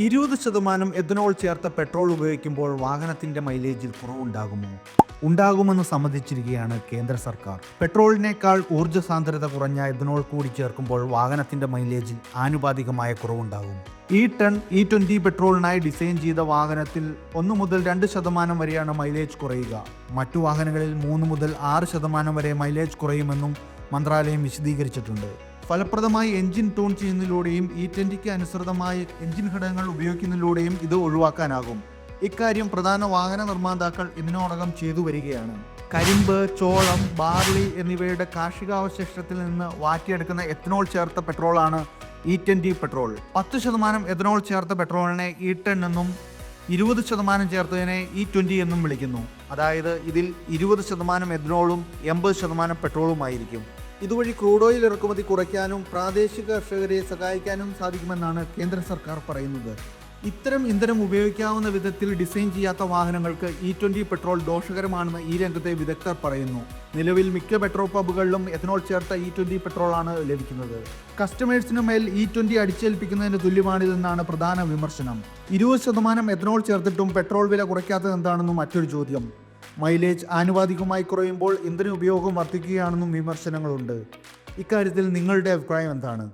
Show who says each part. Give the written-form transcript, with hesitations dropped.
Speaker 1: 20% ethanol ചേർത്ത petrol ഉപയോഗിക്കുമ്പോൾ വാഹനത്തിന്റെ മൈലേജിൽ കുറവുണ്ടാകുമോ? ഉണ്ടാകുമെന്ന് സമ്മതിച്ചിരിക്കുകയാണ് കേന്ദ്ര സർക്കാർ. പെട്രോളിനേക്കാൾ ഊർജ്ജ സാന്ദ്രത കുറഞ്ഞ എഥനോൾ കൂടി ചേർക്കുമ്പോൾ വാഹനത്തിന്റെ മൈലേജിൽ ആനുപാതികമായ കുറവുണ്ടാകും. E10, E20 പെട്രോളിനായി ഡിസൈൻ ചെയ്ത വാഹനത്തിൽ 1 മുതൽ 2% വരെയാണ് മൈലേജ് കുറയുക. മറ്റു വാഹനങ്ങളിൽ 3 മുതൽ 6% വരെ മൈലേജ് കുറയുമെന്നും മന്ത്രാലയം വിശദീകരിച്ചിട്ടുണ്ട്. ഫലപ്രദമായി എഞ്ചിൻ ട്യൂൺ ചെയ്യുന്നതിലൂടെയും E20ക്ക് അനുസൃതമായ എഞ്ചിൻ ഘടകങ്ങൾ ഉപയോഗിക്കുന്നതിലൂടെയും ഇത് ഒഴിവാക്കാനാകും. ഇക്കാര്യം പ്രധാന വാഹന നിർമ്മാതാക്കൾ ഇതിനോടകം ചെയ്തു വരികയാണ്. കരിമ്പ്, ചോളം, ബാർലി എന്നിവയുടെ കാർഷികാവശിഷ്ടത്തിൽ നിന്ന് വാറ്റിയെടുക്കുന്ന എഥനോൾ ചേർത്ത പെട്രോളാണ് E20 പെട്രോൾ. 10% എഥനോൾ ചേർത്ത പെട്രോളിനെ E10 എന്നും 20% ചേർത്തതിനെ E20 എന്നും വിളിക്കുന്നു. അതായത് ഇതിൽ 20% എഥനോളും 80% പെട്രോളുമായിരിക്കും. ഇതുവഴി ക്രൂഡ് ഓയിൽ ഇറക്കുമതി കുറയ്ക്കാനും പ്രാദേശിക കർഷകരെ സഹായിക്കാനും സാധിക്കുമെന്നാണ് കേന്ദ്ര സർക്കാർ പറയുന്നത്. ഇത്തരം ഇന്ധനം ഉപയോഗിക്കാവുന്ന വിധത്തിൽ ഡിസൈൻ ചെയ്യാത്ത വാഹനങ്ങൾക്ക് E20 പെട്രോൾ ദോഷകരമാണെന്ന് ഈ രംഗത്തെ വിദഗ്ധർ പറയുന്നു. നിലവിൽ മിക്ക പെട്രോൾ പമ്പുകളിലും എഥനോൾ ചേർത്ത E20 പെട്രോളാണ് ലഭിക്കുന്നത്. കസ്റ്റമേഴ്സിനു മേൽ E20 അടിച്ചേൽപ്പിക്കുന്നതിന് തുല്യമാണിതെന്നാണ് പ്രധാന വിമർശനം. 20% എഥനോൾ ചേർത്തിട്ടും പെട്രോൾ വില കുറയ്ക്കാത്തത് എന്താണെന്നും മറ്റൊരു ചോദ്യം. മൈലേജ് ആനുപാതികമായി കുറയുമ്പോൾ ഇന്ധന ഉപയോഗം വർദ്ധിക്കുകയാണെന്നും വിമർശനങ്ങളുണ്ട്. ഇക്കാര്യത്തിൽ നിങ്ങളുടെ അഭിപ്രായം എന്താണ്?